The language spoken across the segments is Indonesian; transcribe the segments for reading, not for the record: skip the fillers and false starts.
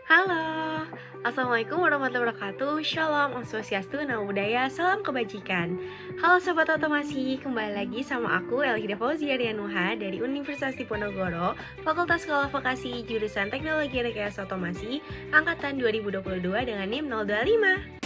Halo, Assalamualaikum warahmatullahi wabarakatuh. Shalom, Om Swastiastu, Namo Buddhaya, salam kebajikan. Halo Sobat Otomasi, kembali lagi sama aku Elhida Fauzia Rianuha dari Universitas Diponegoro, Fakultas Sekolah Vokasi, Jurusan Teknologi Rekayasa Otomasi, Angkatan 2022 dengan NIM 025.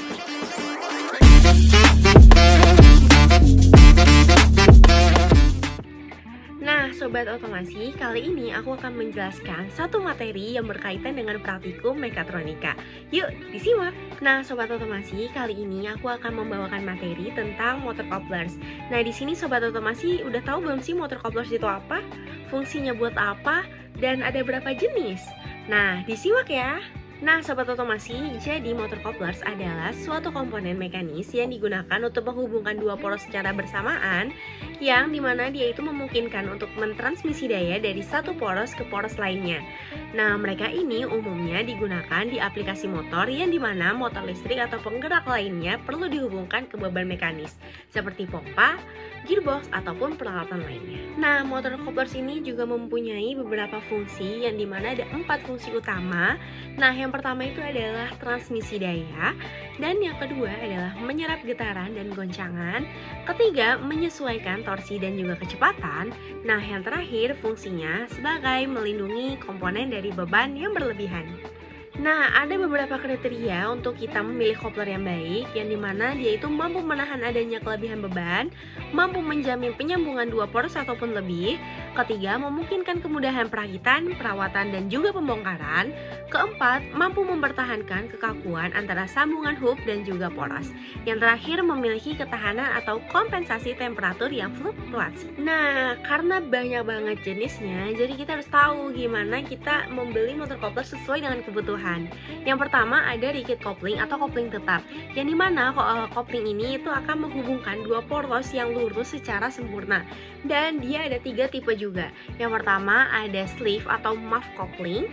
Nah, Sobat Otomasi, kali ini aku akan menjelaskan satu materi yang berkaitan dengan praktikum mekatronika. Yuk, disimak! Nah, Sobat Otomasi, kali ini aku akan membawakan materi tentang motor couplers. Nah, di sini Sobat Otomasi udah tahu belum sih motor couplers itu apa? Fungsinya buat apa? Dan ada berapa jenis? Nah, disimak ya! Nah, Sobat Otomasi, jadi motor couplers adalah suatu komponen mekanis yang digunakan untuk menghubungkan dua poros secara bersamaan, yang dimana dia itu memungkinkan untuk mentransmisi daya dari satu poros ke poros lainnya. Nah, mereka ini umumnya digunakan di aplikasi motor yang dimana motor listrik atau penggerak lainnya perlu dihubungkan ke beban mekanis, seperti pompa, gearbox, ataupun peralatan lainnya. Nah, motor couplers ini juga mempunyai beberapa fungsi yang dimana ada 4 fungsi utama. Nah, yang pertama itu adalah transmisi daya, dan yang kedua adalah menyerap getaran dan goncangan, ketiga menyesuaikan torsi dan juga kecepatan, nah yang terakhir fungsinya sebagai melindungi komponen dari beban yang berlebihan. Nah, ada beberapa kriteria untuk kita memilih coupler yang baik, yang dimana dia itu mampu menahan adanya kelebihan beban, mampu menjamin penyambungan dua poros ataupun lebih, ketiga memungkinkan kemudahan perakitan, perawatan, dan juga pembongkaran, keempat mampu mempertahankan kekakuan antara sambungan hub dan juga poros, yang terakhir memiliki ketahanan atau kompensasi temperatur yang fluktuasi. Nah, karena banyak banget jenisnya, jadi kita harus tahu gimana kita membeli motor coupler sesuai dengan kebutuhan. Yang pertama ada rigid coupling atau coupling tetap, yang dimana coupling ini itu akan menghubungkan dua poros yang lurus secara sempurna, dan dia ada 3 tipe juga. Yang pertama ada sleeve atau muff coupling,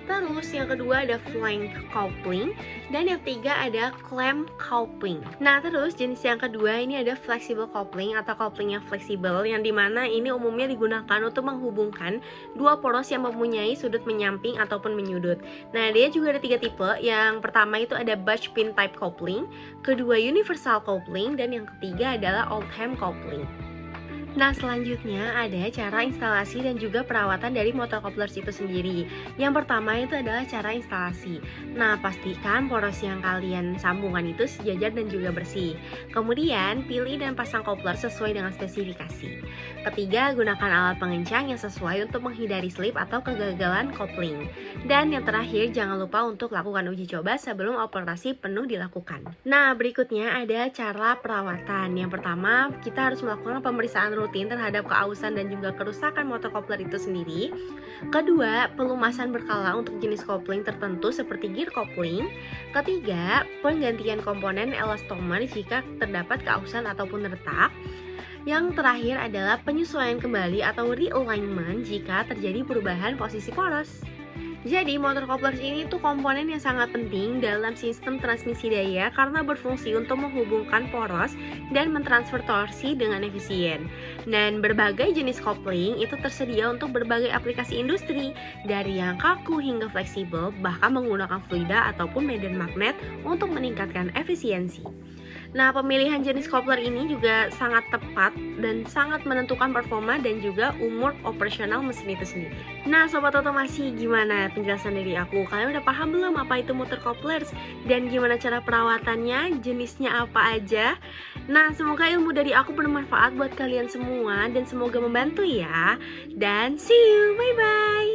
terus yang kedua ada flank coupling, dan yang ketiga ada clamp coupling. Nah, terus jenis yang kedua ini ada flexible coupling atau coupling yang fleksibel, yang dimana ini umumnya digunakan untuk menghubungkan dua poros yang mempunyai sudut menyamping ataupun menyudut. Nah, dia juga ada 3 tipe. Yang pertama itu ada Butch pin type coupling, kedua universal coupling, dan yang ketiga adalah Oldham coupling. Nah, selanjutnya ada cara instalasi dan juga perawatan dari motor couplers itu sendiri. Yang pertama itu adalah cara instalasi. Nah, pastikan poros yang kalian sambungkan itu sejajar dan juga bersih. Kemudian, pilih dan pasang coupler sesuai dengan spesifikasi. Ketiga, gunakan alat pengencang yang sesuai untuk menghindari slip atau kegagalan coupling. Dan yang terakhir, jangan lupa untuk lakukan uji coba sebelum operasi penuh dilakukan. Nah, berikutnya ada cara perawatan. Yang pertama, kita harus melakukan pemeriksaan rutin terhadap keausan dan juga kerusakan motor coupler itu sendiri. Kedua, pelumasan berkala untuk jenis coupling tertentu seperti gear coupling. Ketiga, penggantian komponen elastomer jika terdapat keausan ataupun retak. Yang terakhir adalah penyesuaian kembali atau realignment jika terjadi perubahan posisi poros. Jadi motor couplers ini tuh komponen yang sangat penting dalam sistem transmisi daya karena berfungsi untuk menghubungkan poros dan mentransfer torsi dengan efisien. Dan berbagai jenis coupling itu tersedia untuk berbagai aplikasi industri, dari yang kaku hingga fleksibel, bahkan menggunakan fluida ataupun medan magnet untuk meningkatkan efisiensi. Nah, pemilihan jenis coupler ini juga sangat tepat dan sangat menentukan performa dan juga umur operasional mesin itu sendiri. Nah, Sobat Otomasi, gimana penjelasan dari aku? Kalian udah paham belum apa itu motor couplers? Dan gimana cara perawatannya? Jenisnya apa aja? Nah, semoga ilmu dari aku bermanfaat buat kalian semua dan semoga membantu ya. Dan see you, bye-bye!